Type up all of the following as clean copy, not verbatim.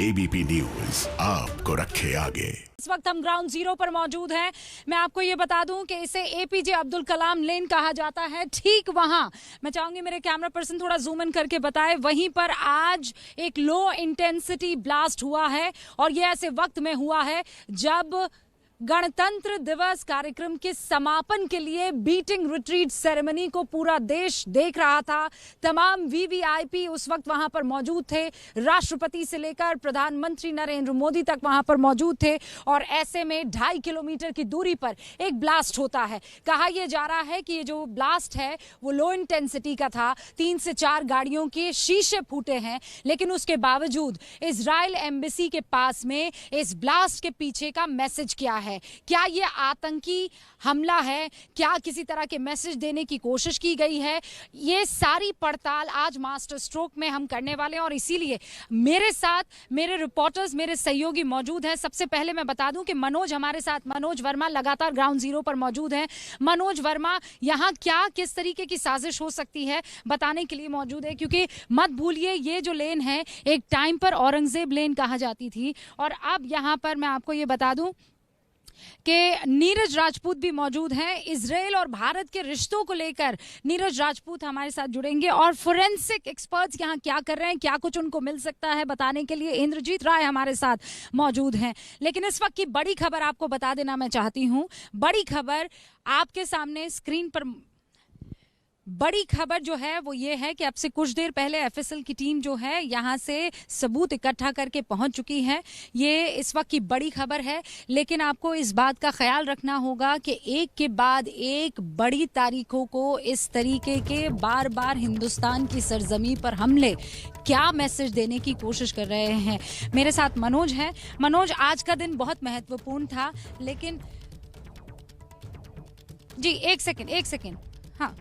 ABP news आपको रखे आगे। इस वक्त हम ग्राउंड जीरो पर मौजूद हैं। मैं आपको ये बता दूं कि इसे एपीजे अब्दुल कलाम लेन कहा जाता है। ठीक वहां मैं चाहूंगी मेरे कैमरा पर्सन थोड़ा जूम इन करके बताए, वहीं पर आज एक लो इंटेंसिटी ब्लास्ट हुआ है और ये ऐसे वक्त में हुआ है जब गणतंत्र दिवस कार्यक्रम के समापन के लिए बीटिंग रिट्रीट सेरेमनी को पूरा देश देख रहा था। तमाम वीवीआईपी उस वक्त वहां पर मौजूद थे, राष्ट्रपति से लेकर प्रधानमंत्री नरेंद्र मोदी तक वहां पर मौजूद थे और ऐसे में 2.5 किलोमीटर की दूरी पर एक ब्लास्ट होता है। कहा यह जा रहा है कि ये जो ब्लास्ट है वो लो इंटेंसिटी का था। 3 से 4 गाड़ियों के शीशे फूटे हैं, लेकिन उसके बावजूद इजराइल एम्बेसी के पास में इस ब्लास्ट के पीछे का मैसेज क्या है? क्या यह आतंकी हमला है? क्या किसी तरह के मैसेज देने की कोशिश की गई है? ये सारी पड़ताल आज मास्टर स्ट्रोक में हम करने वाले हैं और इसीलिए मेरे साथ मेरे रिपोर्टर्स, मेरे सहयोगी मौजूद हैं। सबसे पहले मैं बता दूं कि मनोज हमारे साथ, मनोज वर्मा लगातार ग्राउंड जीरो पर मौजूद हैं। मनोज वर्मा, यहाँ क्या किस तरीके की साजिश हो सकती है बताने के लिए मौजूद है, क्योंकि मत भूलिए ये जो लेन है एक टाइम पर औरंगजेब लेन कहा जाती थी और अब यहाँ पर मैं आपको ये बता दूं कि नीरज राजपूत भी मौजूद हैं। इजराइल और भारत के रिश्तों को लेकर नीरज राजपूत हमारे साथ जुड़ेंगे और फोरेंसिक एक्सपर्ट्स यहाँ क्या कर रहे हैं, क्या कुछ उनको मिल सकता है बताने के लिए इंद्रजीत राय हमारे साथ मौजूद हैं। लेकिन इस वक्त की बड़ी खबर आपको बता देना मैं चाहती हूँ। बड़ी खबर आपके सामने स्क्रीन पर, बड़ी खबर जो है वो ये है कि अब से कुछ देर पहले एफएसएल की टीम जो है यहाँ से सबूत इकट्ठा करके पहुंच चुकी है। ये इस वक्त की बड़ी खबर है, लेकिन आपको इस बात का ख्याल रखना होगा कि एक के बाद एक बड़ी तारीखों को इस तरीके के बार बार हिंदुस्तान की सरजमी पर हमले क्या मैसेज देने की कोशिश कर रहे हैं। मेरे साथ मनोज है। मनोज, आज का दिन बहुत महत्वपूर्ण था, लेकिन जी एक सेकेंड हाँ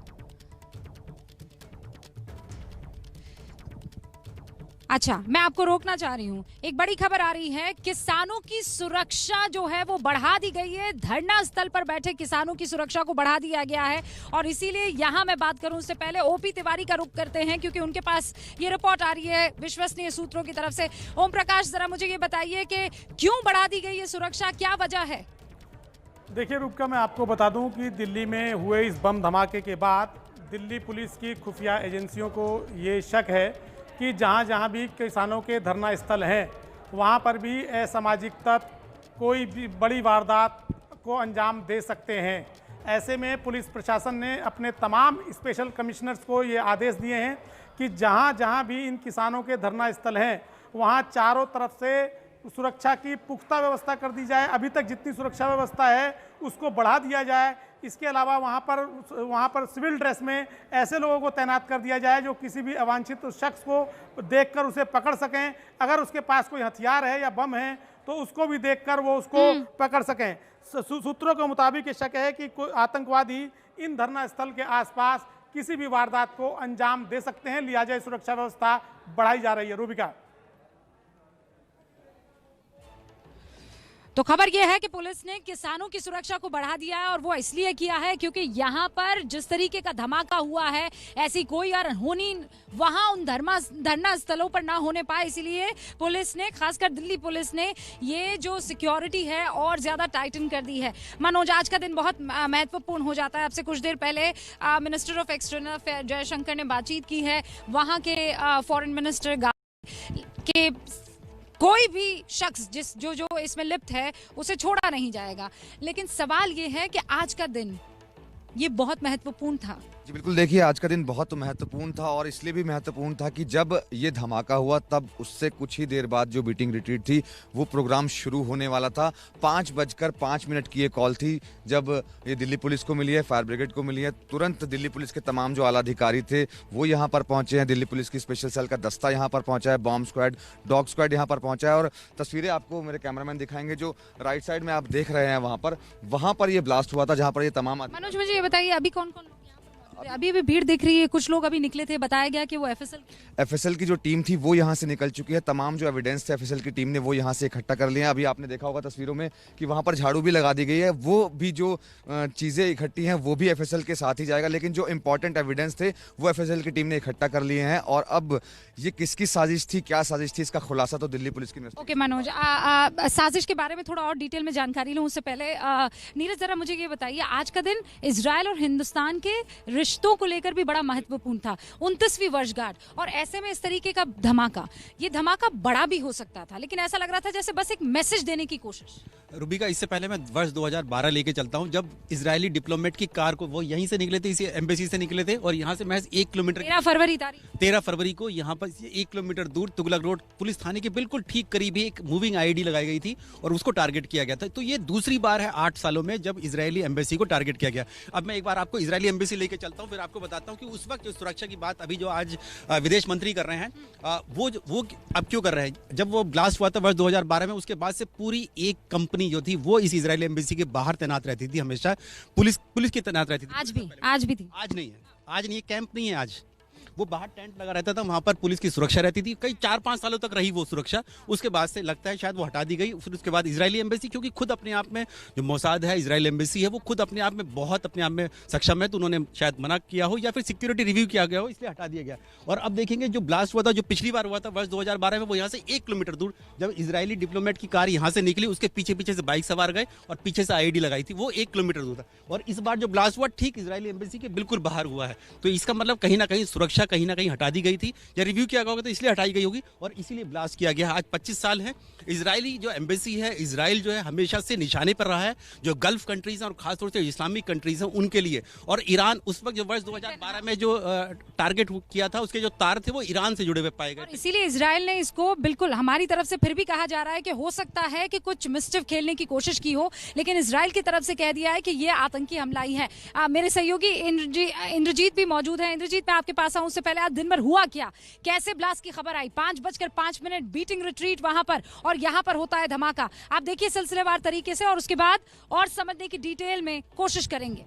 अच्छा, मैं आपको रोकना चाह रही हूँ। एक बड़ी खबर आ रही है, किसानों की सुरक्षा जो है वो बढ़ा दी गई है। धरना स्थल पर बैठे किसानों की सुरक्षा को बढ़ा दिया गया है और इसीलिए यहाँ मैं बात करूँ उससे पहले ओपी तिवारी का रुख करते हैं, क्योंकि उनके पास ये रिपोर्ट आ रही है विश्वसनीय सूत्रों की तरफ से। ओम प्रकाश, जरा मुझे ये बताइए कि क्यों बढ़ा दी गई है सुरक्षा, क्या वजह है? देखिए रूपका, मैं आपको बता दूं कि दिल्ली में हुए इस बम धमाके के बाद दिल्ली पुलिस की खुफिया एजेंसियों को ये शक है कि जहाँ भी किसानों के धरना स्थल हैं वहाँ पर भी असामाजिक तत्व कोई भी बड़ी वारदात को अंजाम दे सकते हैं। ऐसे में पुलिस प्रशासन ने अपने तमाम स्पेशल कमिश्नर्स को ये आदेश दिए हैं कि जहाँ भी इन किसानों के धरना स्थल हैं वहाँ चारों तरफ से सुरक्षा की पुख्ता व्यवस्था कर दी जाए। अभी तक जितनी सुरक्षा व्यवस्था है उसको बढ़ा दिया जाए। इसके अलावा वहाँ पर सिविल ड्रेस में ऐसे लोगों को तैनात कर दिया जाए जो किसी भी अवांछित शख्स को देखकर उसे पकड़ सकें। अगर उसके पास कोई हथियार है या बम है तो उसको भी देखकर वो उसको पकड़ सकें। सूत्रों के मुताबिक ये शक है कि कोई आतंकवादी इन धरना स्थल के आसपास किसी भी वारदात को अंजाम दे सकते हैं, लिहाजा सुरक्षा व्यवस्था बढ़ाई जा रही है। रूबिका, तो खबर यह है कि पुलिस ने किसानों की सुरक्षा को बढ़ा दिया है और वो इसलिए किया है क्योंकि यहाँ पर जिस तरीके का धमाका हुआ है ऐसी कोई अनहोनी वहाँ उन धरना स्थलों पर ना होने पाए, इसीलिए पुलिस ने, खासकर दिल्ली पुलिस ने ये जो सिक्योरिटी है और ज्यादा टाइटन कर दी है। मनोज, आज का दिन बहुत महत्वपूर्ण हो जाता है। आपसे कुछ देर पहले minister of external affair Jaishankar ने बातचीत की है। वहाँ के फॉरेन मिनिस्टर के कोई भी शख्स जो इसमें लिप्त है उसे छोड़ा नहीं जाएगा। लेकिन सवाल ये है कि आज का दिन ये बहुत महत्वपूर्ण था। जी बिल्कुल, देखिए आज का दिन बहुत महत्वपूर्ण था और इसलिए भी महत्वपूर्ण था कि जब ये धमाका हुआ तब उससे कुछ ही देर बाद जो बीटिंग रिट्रीट थी वो प्रोग्राम शुरू होने वाला था। 5:05 की ये कॉल थी जब ये दिल्ली पुलिस को मिली है, फायर ब्रिगेड को मिली है। तुरंत दिल्ली पुलिस के तमाम जो आला अधिकारी थे वो यहाँ पर पहुंचे हैं। दिल्ली पुलिस की स्पेशल सेल का दस्ता यहाँ पर पहुंचा है, बॉम्ब स्क्वाड, डॉग स्क्वाड यहाँ पर पहुंचा है और तस्वीरें आपको मेरे कैमरामैन दिखाएंगे। जो राइट साइड में आप देख रहे हैं वहाँ पर ये ब्लास्ट हुआ था जहाँ पर ये तमाम। मनोज, मुझे ये बताइए अभी कौन कौन अभी भी भीड़ दिख रही है, कुछ लोग अभी निकले थे, बताया गया कि वो एफएसएल की जो टीम थी वो यहाँ से निकल चुकी है। तमाम जो एविडेंस थे एफएसएल की टीम ने वो यहाँ से इकट्ठा कर लिए हैं। अभी आपने देखा होगा तस्वीरों में कि वहाँ पर झाड़ू भी लगा दी गई है। वो भी जो चीज़ें इकट्ठी हैं वो भी एफएसएल के साथ ही जाएगा, लेकिन जो इंपॉर्टेंट एविडेंस थे वो एफएसएल की टीम ने इकट्ठा कर लिए हैं। और अब ये किसकी साजिश थी, क्या साजिश थी, इसका खुलासा तो दिल्ली पुलिस की ओके मनोज, साजिश के बारे में थोड़ा और डिटेल में जानकारी लूँ उससे पहले नीरज जरा मुझे ये बताइए, आज का दिन इजराइल और हिंदुस्तान के रिश्तों को लेकर भी बड़ा महत्वपूर्ण था, 29वीं वर्षगांठ, और ऐसे में इस तरीके का धमाका, ये धमाका बड़ा भी हो सकता था, लेकिन ऐसा लग रहा था जैसे बस एक मैसेज देने की कोशिश। रूबिका, इससे पहले मैं वर्ष 2012 लेके चलता हूं, जब इजरायली डिप्लोमेट की कार को वो यहीं से निकले थे, इसी एम्बेसी से निकले थे, और यहाँ से महज 1 किलोमीटर 13 फरवरी को यहाँ पर 1 किलोमीटर दूर तुगलक रोड पुलिस थाने के बिल्कुल ठीक करीब ही एक मूविंग आईडी लगाई गई थी और उसको टारगेट किया गया था। तो ये दूसरी बार है 8 सालों में जब इजरायली एम्बेसी को टारगेट किया गया। अब मैं एक बार आपको इजरायली एम्बेसी लेके चलता हूँ, फिर आपको बताता हूँ कि उस वक्त जो सुरक्षा की बात अभी जो आज विदेश मंत्री कर रहे हैं, वो अब क्यों कर रहे हैं। जब वो ब्लास्ट हुआ था वर्ष 2012 में, उसके बाद से पूरी एक कंपनी जो थी वो इस इजरायली एम्बेसी के बाहर तैनात रहती थी, हमेशा पुलिस की तैनात रहती थी। आज भी थी। आज नहीं है, आज नहीं, कैंप नहीं है, आज वो बाहर टेंट लगा रहता था, वहां पर पुलिस की सुरक्षा रहती थी, कई 4-5 सालों तक रही वो सुरक्षा। उसके बाद से लगता है शायद वो हटा दी गई। फिर उसके बाद इजरायली एम्बेसी, क्योंकि खुद अपने आप में जो मोसाद है, इजरायल एम्बेसी है, वो खुद अपने आप में बहुत अपने आप में सक्षम है, तो उन्होंने शायद मना किया हो या फिर सिक्योरिटी रिव्यू किया गया हो, इसलिए हटा दिया गया। और अब देखेंगे जो ब्लास्ट हुआ था, जो पिछली बार हुआ था वर्ष 2012 में, वो यहाँ से 1 किलोमीटर दूर जब इजरायली डिप्लोमेट की कार यहाँ से निकली, उसके पीछे पीछे से बाइक सवार गए और पीछे से आईडी लगाई थी, वो 1 किलोमीटर दूर था। और इस बार जो ब्लास्ट हुआ ठीक इजरायली एम्बेसी के बिल्कुल बाहर हुआ है, तो इसका मतलब कहीं ना कहीं सुरक्षा कहीं ना कहीं हटा दी गई थी या रिव्यू किया गया होगा, तो इसलिए हटाई गई होगी और इसीलिए ब्लास्ट किया गया। आज 25 साल है इजरायली जो एम्बेसी है, इजराइल जो है हमेशा से निशाने पर रहा है, जो गल्फ कंट्रीज हैं और खासतौर से इस्लामिक कंट्रीज हैं उनके लिए। और ईरान उस वक्त जो वर्ष 2012 में जो टारगेट किया था, उसके जो तार थे वो ईरान से जुड़े हुए पाए गए। इसीलिए इजराइल ने इसको बिल्कुल, हमारी तरफ से फिर भी कहा जा रहा है कि हो सकता है कि कुछ मिस्टिफ खेलने की कोशिश की हो, लेकिन इजराइल की तरफ से कह दिया है कि ये आतंकी हमला ही है। मेरे सहयोगी इंद्रजीत भी मौजूद है। इंद्रजीत, मैं आपके पास आऊं उससे पहले आज दिन भर हुआ क्या, कैसे ब्लास्ट की खबर आई? 5:05 बीटिंग रिट्रीट वहां पर, और यहां पर होता है धमाका। आप देखिए सिलसिलेवार तरीके से और उसके बाद और समझने की डिटेल में कोशिश करेंगे।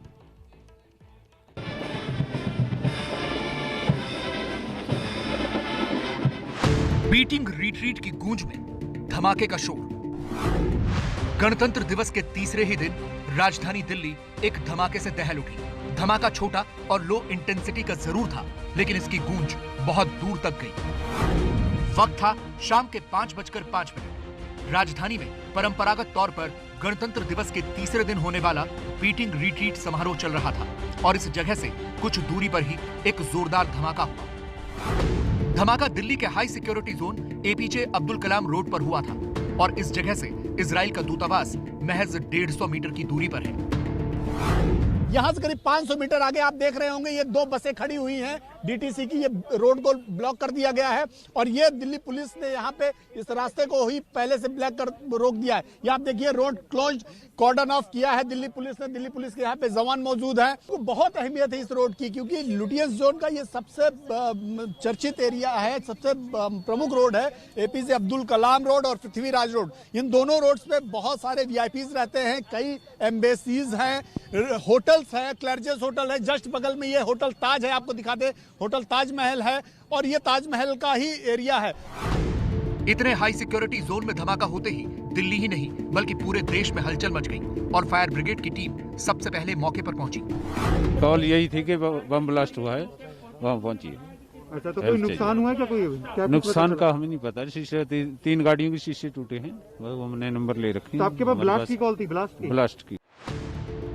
बीटिंग रिट्रीट की गूंज में धमाके का शोर। गणतंत्र दिवस के तीसरे ही दिन राजधानी दिल्ली एक धमाके से दहल उठी। धमाका छोटा और लो इंटेंसिटी का जरूर था, लेकिन इसकी गूंज बहुत दूर तक गई। वक्त था शाम के 5:05। राजधानी में परंपरागत तौर पर गणतंत्र दिवस के तीसरे दिन होने वाला बीटिंग रिट्रीट समारोह चल रहा था और इस जगह से कुछ दूरी पर ही एक जोरदार धमाका हुआ। धमाका दिल्ली के high security zone APJ Abdul Kalam road पर हुआ था और इस जगह से इजराइल का दूतावास महज 150 मीटर की दूरी पर है। यहाँ से करीब 500 मीटर आगे आप देख रहे होंगे ये 2 बसें खड़ी हुई हैं डीटीसी की। ये रोड को ब्लॉक कर दिया गया है और ये दिल्ली पुलिस ने यहाँ पे इस रास्ते को ही पहले से ब्लॉक कर रोक दिया है। ये आप देखिए रोड क्लोज, कॉर्डन ऑफ किया है दिल्ली पुलिस ने। दिल्ली पुलिस के यहाँ पे जवान मौजूद है। तो बहुत अहमियत है इस रोड की, क्योंकि लुटियंस जोन का ये सबसे चर्चित एरिया है, सबसे प्रमुख रोड है। एपीजे अब्दुल कलाम रोड और पृथ्वीराज रोड, इन दोनों रोड्स पे बहुत सारे वीआईपीज रहते हैं, कई एम्बेसीज हैं, होटल्स है, क्लर्जेस होटल है, जस्ट बगल में ये होटल ताज है, आपको दिखा दे, होटल ताजमहल है और ये ताजमहल का ही एरिया है। इतने हाई सिक्योरिटी जोन में धमाका होते ही दिल्ली ही नहीं बल्कि पूरे देश में हलचल मच गई और फायर ब्रिगेड की टीम सबसे पहले मौके पर पहुंची। कॉल यही थी कि बम ब्लास्ट हुआ है, वहाँ पहुंची है। अच्छा, तो कोई नुकसान हुआ है क्या? कोई नुकसान का हमें नहीं पता। शीशे 3 गाड़ियों के शीशे टूटे हैं, वो हमने नंबर ले रखे। तो आपके पास ब्लास्ट की कॉल थी? ब्लास्ट की।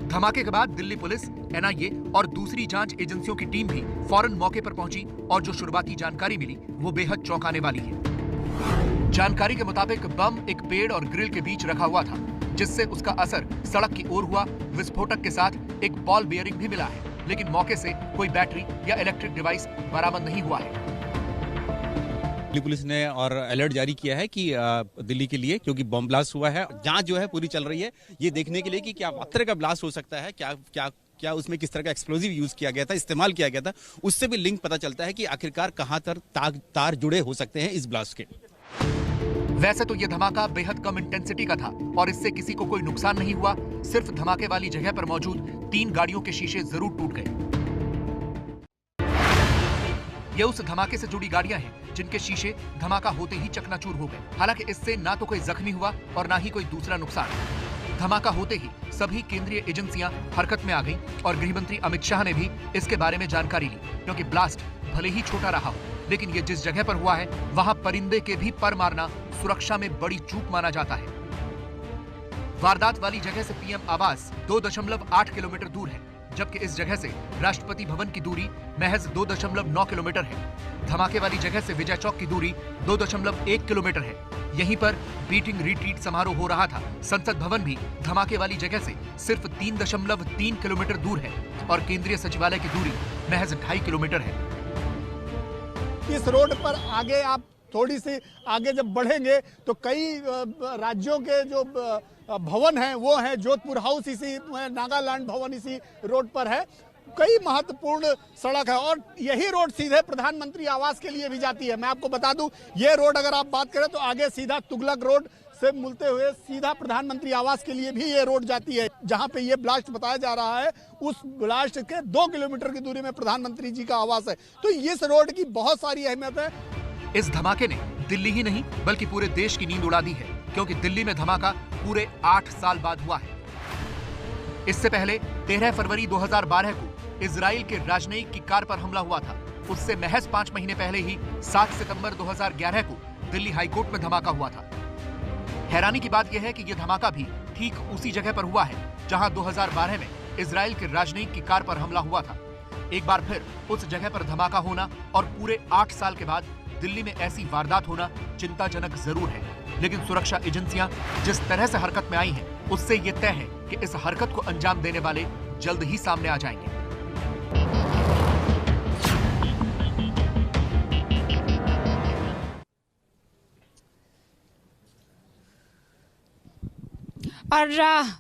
धमाके के बाद दिल्ली पुलिस, एनआईए और दूसरी जांच एजेंसियों की टीम भी फौरन मौके पर पहुंची और जो शुरुआती जानकारी मिली वो बेहद चौंकाने वाली है। जानकारी के मुताबिक बम एक पेड़ और ग्रिल के बीच रखा हुआ था, जिससे उसका असर सड़क की ओर हुआ। विस्फोटक के साथ एक बॉल बेयरिंग भी मिला है, लेकिन मौके से कोई बैटरी या इलेक्ट्रिक डिवाइस बरामद नहीं हुआ है। दिल्ली पुलिस ने और अलर्ट जारी किया है कि दिल्ली के लिए, क्योंकि बम ब्लास्ट हुआ है। जांच जो है पूरी चल रही है ये देखने के लिए कि क्या तरह का ब्लास्ट हो सकता है, क्या उसमें किस तरह का एक्सप्लोजिव यूज किया गया था, इस्तेमाल किया गया था। उससे भी लिंक पता चलता है कि आखिरकार कहां तक तार जुड़े हो सकते हैं इस ब्लास्ट के। वैसे तो यह धमाका बेहद कम इंटेंसिटी का था और इससे किसी को कोई नुकसान नहीं हुआ। सिर्फ धमाके वाली जगह पर मौजूद 3 गाड़ियों के शीशे जरूर टूट गए। ये उस धमाके से जुड़ी गाड़ियां हैं जिनके शीशे धमाका होते ही चकनाचूर हो गए। हालांकि इससे ना तो कोई जख्मी हुआ और ना ही कोई दूसरा नुकसान। धमाका होते ही सभी केंद्रीय एजेंसियां हरकत में आ गईं और गृह मंत्री अमित शाह ने भी इसके बारे में जानकारी ली, क्योंकि ब्लास्ट भले ही छोटा रहा हो, लेकिन ये जिस जगह पर हुआ है वहां परिंदे के भी पर मारना सुरक्षा में बड़ी चूक माना जाता है। वारदात वाली जगह से पीएम आवास 2.8 किलोमीटर दूर है, जबकि इस जगह से राष्ट्रपति भवन की दूरी महज 2.9 किलोमीटर है। धमाके वाली जगह से विजय चौक की दूरी 2.1 किलोमीटर है। यहीं पर बीटिंग रिट्रीट समारोह हो रहा था। संसद भवन भी धमाके वाली जगह से सिर्फ 3.3 किलोमीटर दूर है और केंद्रीय सचिवालय की दूरी महज 2.5 किलोमीटर है। इस रोड पर आगे आप थोड़ी सी आगे जब बढ़ेंगे तो कई राज्यों के जो भवन हैं वो हैं। जोधपुर हाउस इसी, नागालैंड भवन इसी रोड पर है। कई महत्वपूर्ण सड़क है और यही रोड सीधे प्रधानमंत्री आवास के लिए भी जाती है। मैं आपको बता दूं, ये रोड अगर आप बात करें तो आगे सीधा तुगलक रोड से मिलते हुए सीधा प्रधानमंत्री आवास के लिए भी ये रोड जाती है। जहां पे ये ब्लास्ट बताया जा रहा है उस ब्लास्ट के 2 किलोमीटर की दूरी में प्रधानमंत्री जी का आवास है। तो इस रोड की बहुत सारी अहमियत है। इस धमाके ने दिल्ली ही नहीं बल्कि पूरे देश की नींद उड़ा दी है, क्योंकि दिल्ली में धमाका पूरे 8 साल बाद हुआ है। इससे पहले 13 फरवरी 2012 को इजराइल के राजनयिक की कार पर हमला हुआ था। उससे महज 5 महीने पहले ही 7 सितंबर 2011 को दिल्ली हाईकोर्ट में धमाका हुआ था। हैरानी की बात यह है कि यह धमाका भी ठीक उसी जगह पर हुआ है जहां 2012 में इजराइल के राजनयिक की कार पर हमला हुआ था। एक बार फिर उस जगह पर धमाका होना और पूरे 8 साल के बाद दिल्ली में ऐसी वारदात होना चिंताजनक जरूर है, लेकिन सुरक्षा एजेंसियां जिस तरह से हरकत में आई हैं, उससे ये तय है कि इस हरकत को अंजाम देने वाले जल्द ही सामने आ जाएंगे। और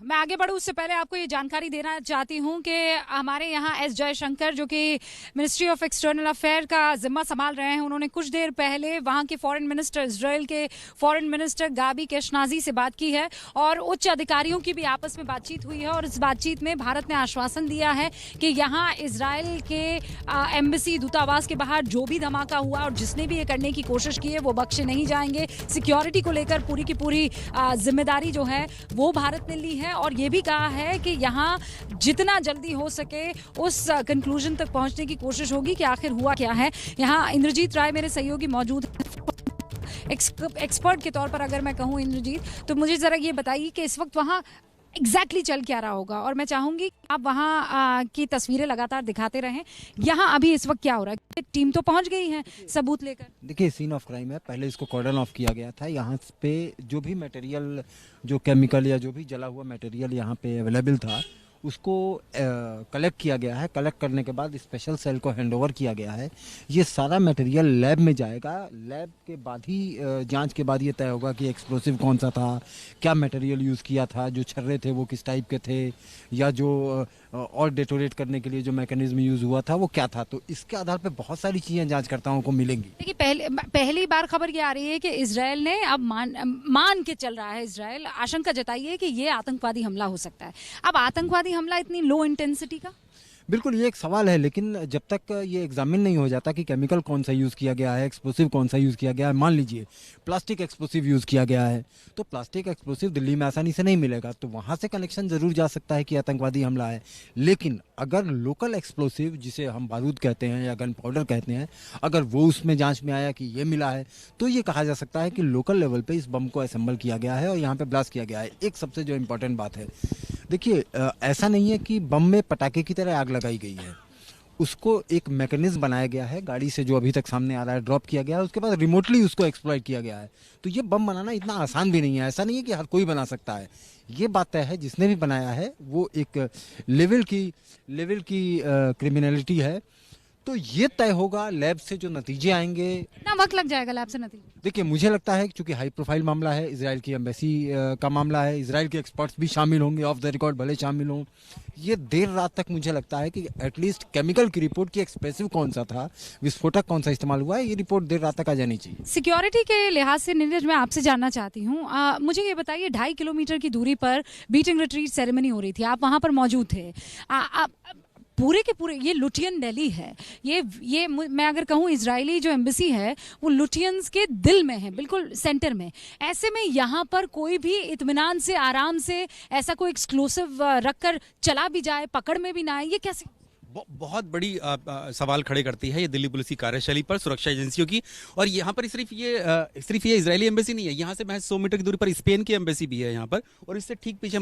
मैं आगे बढ़ूं उससे पहले आपको ये जानकारी देना चाहती हूं कि हमारे यहाँ एस जयशंकर जो कि मिनिस्ट्री ऑफ एक्सटर्नल अफेयर का जिम्मा संभाल रहे हैं, उन्होंने कुछ देर पहले वहां के फॉरेन मिनिस्टर, इजराइल के फॉरेन मिनिस्टर गाबी केशनाजी से बात की है और उच्च अधिकारियों की भी आपस में बातचीत हुई है। और इस बातचीत में भारत ने आश्वासन दिया है कि यहाँ इजराइल के एम्बेसी, दूतावास के बाहर जो भी धमाका हुआ और जिसने भी ये करने की कोशिश की है वो बख्शे नहीं जाएंगे। सिक्योरिटी को लेकर पूरी की पूरी जिम्मेदारी जो है वो भारत ने ली है और ये भी कहा है कि यहाँ जितना जल्दी हो सके उस कंक्लूजन तक पहुंचने की कोशिश होगी कि आखिर हुआ क्या है। यहाँ इंद्रजीत राय मेरे सहयोगी मौजूद हैं। एक्सपर्ट के तौर पर अगर मैं कहूँ इंद्रजीत, तो मुझे जरा ये बताइए कि इस वक्त वहाँ एग्जैक्टली चल क्या रहा होगा और मैं चाहूंगी आप वहाँ की तस्वीरें लगातार दिखाते रहें। यहाँ अभी इस वक्त क्या हो रहा है? टीम तो पहुँच गई है सबूत लेकर। देखिए, सीन ऑफ क्राइम है, पहले इसको कॉर्डन ऑफ किया गया था। यहाँ पे जो भी मटेरियल, जो केमिकल या जो भी जला हुआ मटेरियल यहाँ पे अवेलेबल था उसको कलेक्ट किया गया है। कलेक्ट करने के बाद स्पेशल सेल को हैंडओवर किया गया है। ये सारा मटेरियल लैब में जाएगा। लैब के बाद ही जांच के बाद ये तय होगा कि एक्सप्लोसिव कौन सा था, क्या मटेरियल यूज़ किया था, जो छर्रे थे वो किस टाइप के थे, या जो और डेटोरेट करने के लिए जो मैकेनिज्म यूज़ हुआ था वो क्या था। तो इसके आधार पर बहुत सारी चीज़ें जांचकर्ताओं को मिलेंगी। देखिए, पहली बार खबर ये आ रही है कि इजराइल ने अब मान के चल रहा है, इजराइल आशंका जताई है कि ये आतंकवादी हमला हो सकता है। अब आतंकवादी हमला इतनी लो इंटेंसिटी का, बिल्कुल ये एक सवाल है, लेकिन जब तक ये एग्जामिन नहीं हो जाता कि केमिकल कौन सा यूज़ किया गया है, एक्सप्लोसिव कौन सा यूज़ किया गया है, मान लीजिए प्लास्टिक एक्सप्लोसिव यूज़ किया गया है, तो प्लास्टिक एक्सप्लोसिव दिल्ली में आसानी से नहीं मिलेगा, तो वहाँ से कनेक्शन ज़रूर जा सकता है कि आतंकवादी हमला है। लेकिन अगर लोकल एक्सप्लोसिव, जिसे हम बारूद कहते हैं या गन पाउडर कहते हैं, अगर वो उसमें जाँच में आया कि ये मिला है, तो ये कहा जा सकता है कि लोकल लेवल पर इस बम को असेंबल किया गया है और यहाँ पर ब्लास्ट किया गया है। एक सबसे जो इम्पोर्टेंट बात है, देखिए ऐसा नहीं है कि बम में पटाखे की तरह आग लगाई गई है। उसको एक मैकेनिज्म बनाया गया है, गाड़ी से जो अभी तक सामने आ रहा है ड्रॉप किया गया है, उसके बाद रिमोटली उसको एक्सप्लॉइट किया गया है। तो ये बम बनाना इतना आसान भी नहीं है। ऐसा नहीं है कि हर कोई बना सकता है। ये बात तय है, जिसने भी बनाया है वो एक लेवल की क्रिमिनलिटी है। तो ये तय होगा लैब से जो नतीजे आएंगे। कितना वक्त लग जाएगा लैब से नतीजे? देखिए, मुझे लगता है क्योंकि हाई प्रोफाइल मामला है, इजराइल की एम्बेसी का मामला है, इजराइल के एक्सपर्ट्स भी शामिल होंगे, ऑफ द रिकॉर्ड भले शामिल हों। ये देर रात तक मुझे लगता है कि एटलीस्ट केमिकल की रिपोर्ट की एक्सप्लोसिव कौन सा था, विस्फोटक कौन सा इस्तेमाल हुआ है, ये रिपोर्ट देर रात तक आ जानी चाहिए। सिक्योरिटी के लिहाज से नीरज, मैं आपसे जानना चाहती हूँ, मुझे ये बताइए 2.5 किलोमीटर की दूरी पर बीटिंग रिट्रीट सेरेमनी हो रही थी, आप वहाँ पर मौजूद थे। पूरे के पूरे ये लुटियन दिल्ली है। ये मैं अगर कहूँ इजरायली जो एम्बेसी है वो लुटियंस के दिल में है, बिल्कुल सेंटर में। ऐसे में यहाँ पर कोई भी इत्मीनान से, आराम से ऐसा कोई एक्सक्लूसिव रखकर चला भी जाए, पकड़ में भी ना आए, ये कैसे? बहुत बड़ी सवाल खड़े करती है ये दिल्ली पुलिस की कार्यशैली पर, सुरक्षा एजेंसियों की। और यहाँ पर सिर्फ ये इजरायली एम्बेसी नहीं है, यहाँ से महज 100 मीटर की दूरी पर स्पेन की एम्बेसी भी है यहाँ पर, और इससे ठीक पीछे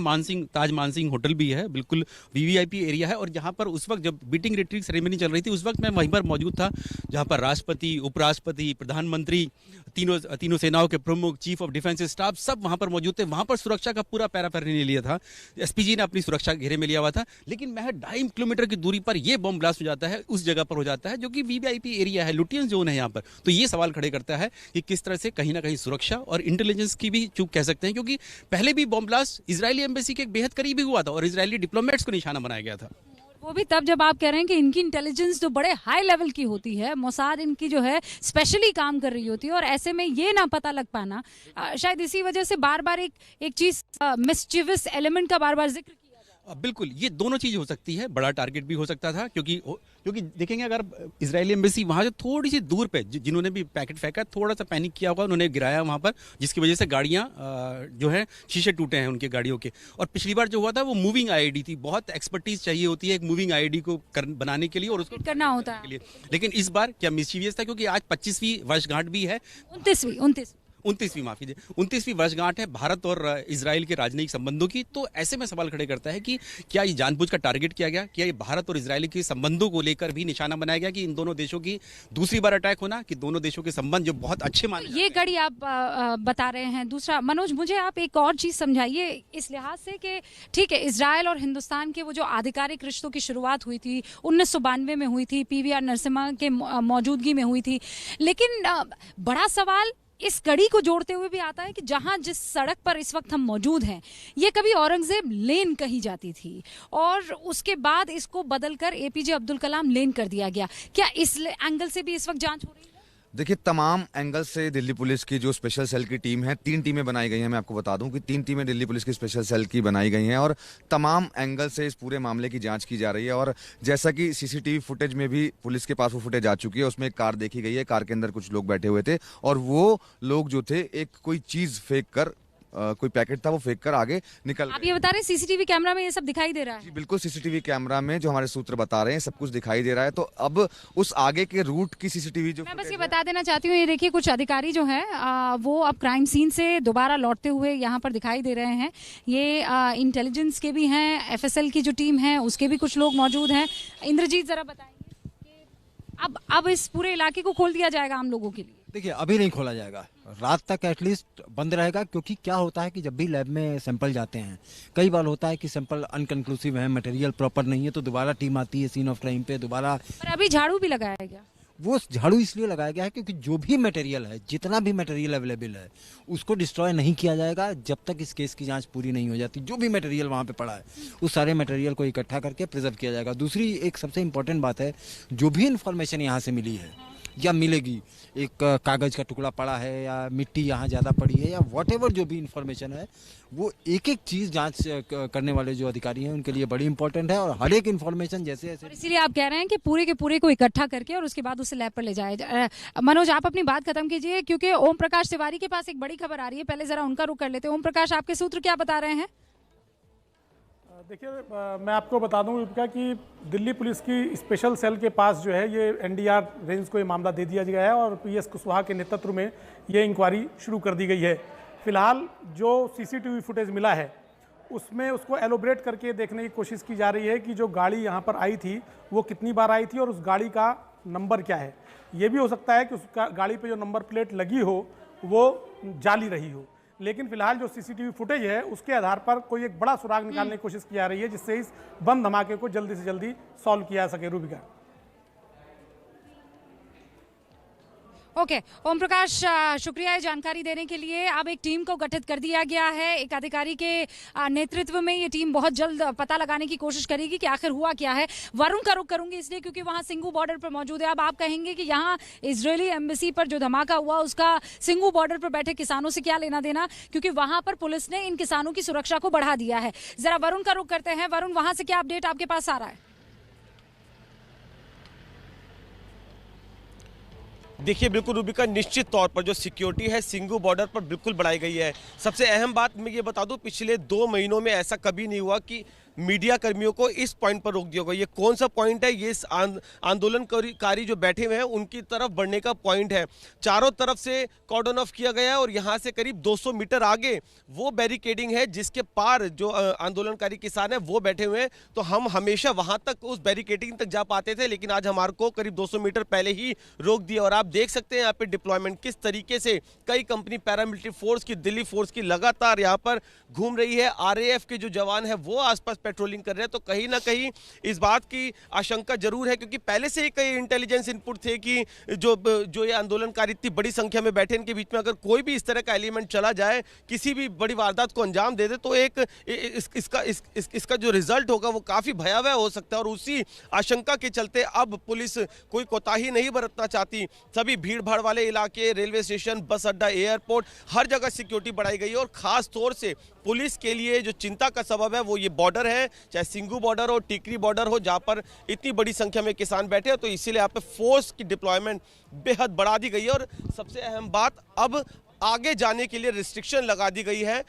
ताज मानसिंह होटल भी है, बिल्कुल वीवीआईपी एरिया है। और जहाँ पर उस वक्त जब बीटिंग रिट्रीट सेरेमनी चल रही थी उस वक्त मैं वहीं पर मौजूद था, जहाँ पर राष्ट्रपति, उपराष्ट्रपति, प्रधानमंत्री, तीनों सेनाओं के प्रमुख, चीफ ऑफ डिफेंस स्टाफ सब वहाँ पर मौजूद थे। वहाँ पर सुरक्षा का पूरा पैराफेरनालिया लिया था, एसपीजी ने अपनी सुरक्षा घेरे में लिया हुआ था। लेकिन महज 2.5 किलोमीटर की दूरी पर ये बम ब्लास्ट हो जाता है, उस जगह पर हो जाता है जो कि वीवीआईपी एरिया है, लुटियन जोन है यहाँ पर। तो ये सवाल खड़े करता है कि किस तरह से कहीं ना कहीं सुरक्षा और इंटेलिजेंस की भी चूक कह सकते हैं, क्योंकि पहले भी बम ब्लास्ट इजरायली एम्बेसी के बेहद करीब ही हुआ था और इजरायली डिप्लोमेट्स को निशाना बनाया गया था। वो भी तब जब आप कह रहे हैं कि इनकी इंटेलिजेंस जो बड़े हाई लेवल की होती है, मोसाद इनकी जो है स्पेशली काम कर रही होती है, और ऐसे में ये ना पता लग पाना, शायद इसी वजह से बार बार एक चीज मिस्चिवस एलिमेंट का बार बार जिक्र किया जाता है। बिल्कुल, ये दोनों चीज हो सकती है, बड़ा टारगेट भी हो सकता था, क्योंकि देखेंगे अगर इजरायली एम्बेसी वहाँ से थोड़ी सी दूर पे जिन्होंने भी पैकेट फेंका, थोड़ा सा पैनिक किया होगा, उन्होंने गिराया वहाँ पर, जिसकी वजह से गाड़ियाँ जो है शीशे टूटे हैं उनके गाड़ियों के। और पिछली बार जो हुआ था वो मूविंग आईईडी थी, बहुत एक्सपर्टीज चाहिए होती है एक मूविंग आईईडी को बनाने के लिए और उसको करना होता है। लेकिन इस बार क्या मिस्चीवियस था, क्योंकि आज 25वीं वर्षगांठ भी है, 29वीं वर्षगांठ है भारत और इजराइल के राजनयिक संबंधों की। तो ऐसे में सवाल खड़े करता है कि क्या ये जानबूझ कर टारगेट किया गया, क्या ये भारत और इजराइल के संबंधों को लेकर भी निशाना बनाया गया कि इन दोनों देशों की दूसरी बार अटैक होना, कि दोनों देशों के संबंध जो बहुत अच्छे माने ये कड़ी आप बता रहे हैं। दूसरा, मनोज मुझे आप एक और चीज समझाइए इस लिहाज से कि ठीक है, इजराइल और हिंदुस्तान के वो जो आधिकारिक रिश्तों की शुरुआत हुई थी 1992 में हुई थी, पीवीआर नरसिम्हा के मौजूदगी में हुई थी, लेकिन बड़ा सवाल इस कड़ी को जोड़ते हुए भी आता है कि जहां जिस सड़क पर इस वक्त हम मौजूद हैं, ये कभी औरंगजेब लेन कही जाती थी और उसके बाद इसको बदलकर एपीजे अब्दुल कलाम लेन कर दिया गया। क्या इस एंगल से भी इस वक्त जांच हो रही है? देखिए, तमाम एंगल से दिल्ली पुलिस की जो स्पेशल सेल की टीम है, 3 टीमें बनाई गई हैं। मैं आपको बता दूं कि 3 टीमें दिल्ली पुलिस की स्पेशल सेल की बनाई गई हैं और तमाम एंगल से इस पूरे मामले की जांच की जा रही है। और जैसा कि सीसीटीवी फुटेज में भी पुलिस के पास वो फुटेज आ चुकी है, उसमें एक कार देखी गई है, कार के अंदर कुछ लोग बैठे हुए थे और वो लोग जो थे एक कोई चीज फेंक कर, कोई पैकेट था वो फेंक कर आगे निकल। आप ये बता रहे हैं सीसीटीवी कैमरा में ये सब दिखाई दे रहा है? जी बिल्कुल, सीसीटीवी कैमरा में जो हमारे सूत्र बता रहे हैं सब कुछ दिखाई दे रहा है। तो अब उस आगे के रूट की सीसीटीवी जो मैं बस ये बता देना चाहती हूँ, ये देखिए कुछ अधिकारी जो हैं वो अब क्राइम सीन से दोबारा लौटते हुए यहाँ पर दिखाई दे रहे हैं। ये इंटेलिजेंस के भी हैं, एफएसएल की जो टीम है उसके भी कुछ लोग मौजूद हैं। इंद्रजीत जरा बताएंगे अब इस पूरे इलाके को खोल दिया जाएगा आम लोगों के लिए? देखिए, अभी नहीं खोला जाएगा, रात तक एटलीस्ट बंद रहेगा, क्योंकि क्या होता है कि जब भी लैब में सैंपल जाते हैं, कई बार होता है कि सैंपल अनकंक्लूसिव है, मटेरियल प्रॉपर नहीं है, तो दोबारा टीम आती है सीन ऑफ क्राइम पे दोबारा। पर अभी झाड़ू भी लगाया गया? वो झाड़ू इसलिए लगाया गया है क्योंकि जो भी मटेरियल है, जितना भी मटेरियल अवेलेबल है, उसको डिस्ट्रॉय नहीं किया जाएगा जब तक इस केस की जांच पूरी नहीं हो जाती। जो भी मटेरियल वहाँ पे पड़ा है उस सारे मटेरियल को इकट्ठा करके प्रिजर्व किया जाएगा। दूसरी एक सबसे इम्पोर्टेंट बात है, जो भी इंफॉर्मेशन यहाँ से मिली है या मिलेगी, एक कागज का टुकड़ा पड़ा है या मिट्टी यहाँ ज़्यादा पड़ी है या व्हाटएवर जो भी इंफॉर्मेशन है, वो एक एक चीज़ जांच करने वाले जो अधिकारी हैं उनके लिए बड़ी इंपॉर्टेंट है। और हर एक इंफॉर्मेशन जैसे जैसे, इसीलिए आप कह रहे हैं कि पूरे के पूरे को इकट्ठा करके और उसके बाद उसे लैब पर ले जाया जाए। मनोज, आप अपनी बात खत्म कीजिए, क्योंकि ओम प्रकाश तिवारी के पास एक बड़ी खबर आ रही है, पहले जरा उनका रुख कर लेते हैं। ओम प्रकाश, आपके सूत्र क्या बता रहे हैं? देखिए, मैं आपको बता दूं कि दिल्ली पुलिस की स्पेशल सेल के पास जो है ये एनडीआर रेंज को ये मामला दे दिया गया है और पीएस कुशवाहा के नेतृत्व में ये इंक्वायरी शुरू कर दी गई है। फिलहाल जो सीसीटीवी फुटेज मिला है उसमें उसको एलोबरेट करके देखने की कोशिश की जा रही है कि जो गाड़ी यहाँ पर आई थी वो कितनी बार आई थी और उस गाड़ी का नंबर क्या है। ये भी हो सकता है कि उस गाड़ी पर जो नंबर प्लेट लगी हो वो जाली रही हो, लेकिन फिलहाल जो सीसीटीवी फुटेज है उसके आधार पर कोई एक बड़ा सुराग निकालने की कोशिश की जा रही है जिससे इस बम धमाके को जल्दी से जल्दी सॉल्व किया जा सके। रूबिका। ओके, ओम प्रकाश, शुक्रिया जानकारी देने के लिए। अब एक टीम को गठित कर दिया गया है, एक अधिकारी के नेतृत्व में ये टीम बहुत जल्द पता लगाने की कोशिश करेगी कि आखिर हुआ क्या है। वरुण का रुख करूंगी इसलिए क्योंकि वहां सिंघू बॉर्डर पर मौजूद है। अब आप कहेंगे कि यहाँ इजरायली एम्बेसी पर जो धमाका हुआ उसका सिंघू बॉर्डर पर बैठे किसानों से क्या लेना देना, क्योंकि वहां पर पुलिस ने इन किसानों की सुरक्षा को बढ़ा दिया है। जरा वरुण का रुख करते हैं। वरुण, वहां से क्या अपडेट आपके पास आ रहा है? देखिए बिल्कुल रूबिका, निश्चित तौर पर जो सिक्योरिटी है सिंघू बॉर्डर पर बिल्कुल बढ़ाई गई है। सबसे अहम बात मैं ये बता दूं, पिछले 2 महीनों में ऐसा कभी नहीं हुआ कि मीडिया कर्मियों को इस पॉइंट पर रोक दिया गया। ये कौन सा पॉइंट है? ये आंदोलनकारी जो बैठे हुए हैं उनकी तरफ बढ़ने का पॉइंट है। चारों तरफ से कॉर्डन ऑफ किया गया है और यहाँ से करीब 200 मीटर आगे वो बैरिकेडिंग है जिसके पार जो आंदोलनकारी किसान है वो बैठे हुए हैं। तो हम हमेशा वहां तक उस बैरिकेडिंग तक जा पाते थे, लेकिन आज हमारे को करीब 200 मीटर पहले ही रोक दिया। और आप देख सकते हैं यहाँ पे डिप्लॉयमेंट किस तरीके से कई कंपनी पैरामिलिट्री फोर्स की, दिल्ली फोर्स की लगातार यहाँ पर घूम रही है। RAF के जो जवान है वो आसपास पेट्रोलिंग कर रहे हैं। तो कहीं ना कहीं इस बात की आशंका जरूर है, क्योंकि पहले से ही कई इंटेलिजेंस इनपुट थे कि जो ये आंदोलन इतनी बड़ी संख्या में बैठे, इनके बीच में अगर कोई भी इस तरह का एलिमेंट चला जाए, किसी भी बड़ी वारदात को अंजाम दे दे, तो इसका जो रिजल्ट होगा वो काफी भयावह हो सकता है। और उसी आशंका के चलते अब पुलिस कोई कोताही नहीं बरतना चाहती। सभी भीड़ भाड़ वाले इलाके, रेलवे स्टेशन, बस अड्डा, एयरपोर्ट, हर जगह सिक्योरिटी बढ़ाई गई है। और खास तौर से पुलिस के लिए जो चिंता का सबब है वो ये बॉर्डर है, चाहे सिंघू बॉर्डर हो, टिकरी बॉर्डर हो, जहां पर इतनी बड़ी संख्या में किसान बैठे हैं। तो इसीलिए यहाँ पे फोर्स की डिप्लॉयमेंट बेहद बढ़ा दी गई है। और सबसे अहम बात, अब आगे जाने के लिए रिस्ट्रिक्शन लगा दी गई है।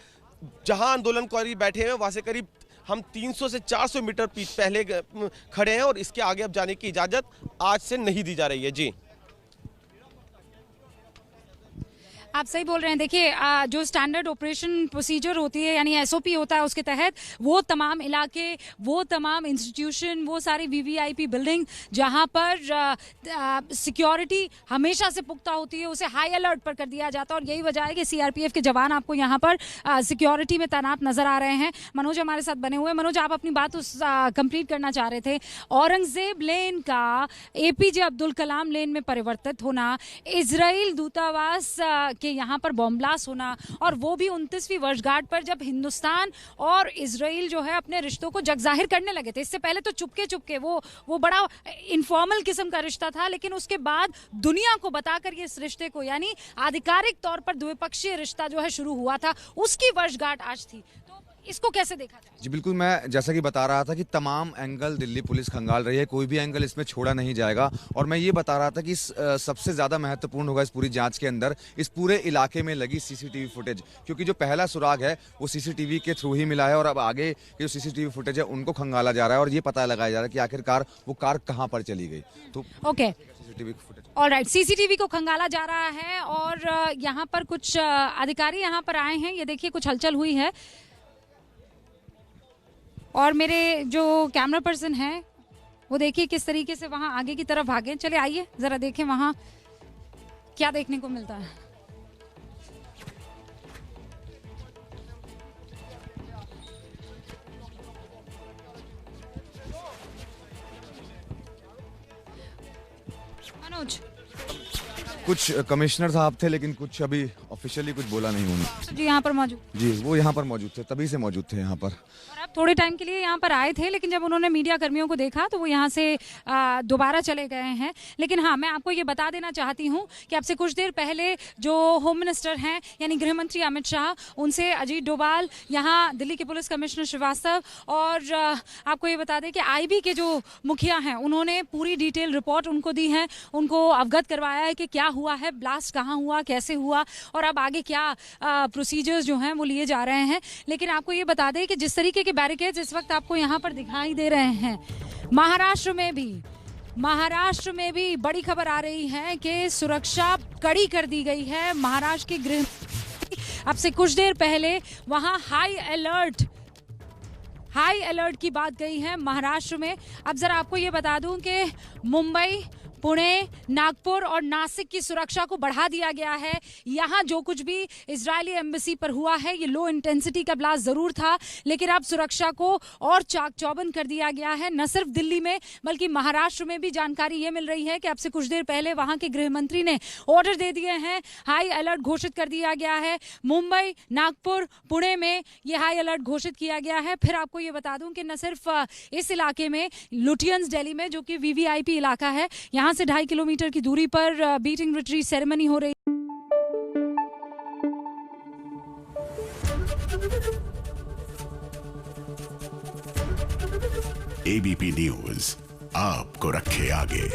जहां आंदोलनकारी बैठे हैं वहां से करीब हम 300 से 400 मीटर पहले खड़े हैं और इसके आगे अब जाने की इजाजत आज से नहीं दी जा रही है। जी, आप सही बोल रहे हैं। देखिए, जो स्टैंडर्ड ऑपरेशन प्रोसीजर होती है, यानी SOP होता है, उसके तहत वो तमाम इलाके, वो तमाम इंस्टीट्यूशन, वो सारी VVIP बिल्डिंग जहां पर सिक्योरिटी हमेशा से पुख्ता होती है, उसे हाई अलर्ट पर कर दिया जाता है। और यही वजह है कि CRPF के जवान आपको यहाँ पर सिक्योरिटी में तैनात नजर आ रहे हैं। मनोज हमारे साथ बने हुए हैं। मनोज, आप अपनी बात कंप्लीट करना चाह रहे थे। औरंगजेब लेन का APJ अब्दुल कलाम लेन में परिवर्तित होना, इजराइल दूतावास के यहाँ पर बॉम्ब ब्लास्ट होना, और वो भी 29वीं वर्षगांठ पर, जब हिंदुस्तान और इजराइल जो है अपने रिश्तों को जगजाहिर करने लगे थे। इससे पहले तो चुपके चुपके वो बड़ा इनफॉर्मल किस्म का रिश्ता था, लेकिन उसके बाद दुनिया को बताकर ये इस रिश्ते को, यानी आधिकारिक तौर पर द्विपक्षीय रिश्ता जो है शुरू हुआ था, उसकी वर्षगांठ आज थी। तो इसको कैसे देखा जाए? जी बिल्कुल, मैं जैसा कि बता रहा था कि तमाम एंगल दिल्ली पुलिस खंगाल रही है, कोई भी एंगल इसमें छोड़ा नहीं जाएगा। और मैं ये बता रहा था कि सबसे ज़्यादा महत्वपूर्ण होगा इस पूरी जांच के अंदर इस पूरे इलाके में लगी CCTV फुटेज, क्योंकि जो पहला सुराग है वो CCTV के थ्रू ही मिला है। और अब आगे के जो CCTV फुटेज है उनको खंगाला जा रहा है और ये पता लगाया जा रहा है कि आखिरकार वो कार कहाँ पर चली गई। तो okay, CCTV footage, alright, CCTV को खंगाला जा रहा है। और यहाँ पर कुछ अधिकारी यहाँ पर आए हैं। ये देखिए, कुछ हलचल हुई है और मेरे जो कैमरा पर्सन हैं वो देखिए किस तरीके से वहाँ आगे की तरफ भागे। चले आइए जरा देखें वहाँ क्या देखने को मिलता है। मनोज, कुछ कमिश्नर साहब थे लेकिन कुछ अभी ऑफिशियली कुछ बोला नहीं उन्होंने। जी यहाँ पर मौजूद, जी वो यहाँ पर मौजूद थे, तभी से मौजूद थे यहाँ पर। और अब थोड़े टाइम के लिए यहाँ पर आए थे, लेकिन जब उन्होंने मीडिया कर्मियों को देखा तो वो यहाँ से दोबारा चले गए हैं। लेकिन हाँ, मैं आपको ये बता देना चाहती हूँ कि आपसे कुछ देर पहले जो होम मिनिस्टर हैं, यानी गृह मंत्री अमित शाह, उनसे अजीत डोभाल, यहाँ दिल्ली के पुलिस कमिश्नर श्रीवास्तव, और आपको ये बता दें कि IB के जो मुखिया हैं उन्होंने पूरी डिटेल रिपोर्ट उनको दी है, उनको अवगत करवाया है कि क्या हुआ है, ब्लास्ट कहाँ हुआ, कैसे हुआ, और अब आगे क्या प्रोसीजर्स जो हैं वो लिए जा रहे हैं। लेकिन आपको ये बता दें कि जिस तरीके के बैरिकेड्स इस वक्त आपको यहाँ पर दिखाई दे रहे हैं, महाराष्ट्र में भी बड़ी खबर आ रही है कि सुरक्षा कड़ी कर दी गई है। महाराष्ट्र के गृह अब से कुछ देर पहले वहां हाई अलर्ट की बात गई है महाराष्ट्र में। अब जरा आपको ये बता दूं कि मुंबई, पुणे, नागपुर और नासिक की सुरक्षा को बढ़ा दिया गया है। यहाँ जो कुछ भी इजरायली एम्बेसी पर हुआ है, ये लो इंटेंसिटी का ब्लास्ट जरूर था, लेकिन अब सुरक्षा को और चाक चौबंद कर दिया गया है। न सिर्फ दिल्ली में बल्कि महाराष्ट्र में भी जानकारी ये मिल रही है कि अब से कुछ देर पहले वहां के गृह मंत्री ने ऑर्डर दे दिए हैं, हाई अलर्ट घोषित कर दिया गया है। मुंबई, नागपुर, पुणे में ये हाई अलर्ट घोषित किया गया है। फिर आपको ये बता दूं कि न सिर्फ इस इलाके में, लुटियंस दिल्ली में जो कि VVIP इलाका है, यहाँ से 2.5 किलोमीटर की दूरी पर बीटिंग रिट्रीट सेरेमनी हो रही। ABP न्यूज आपको रखे आगे।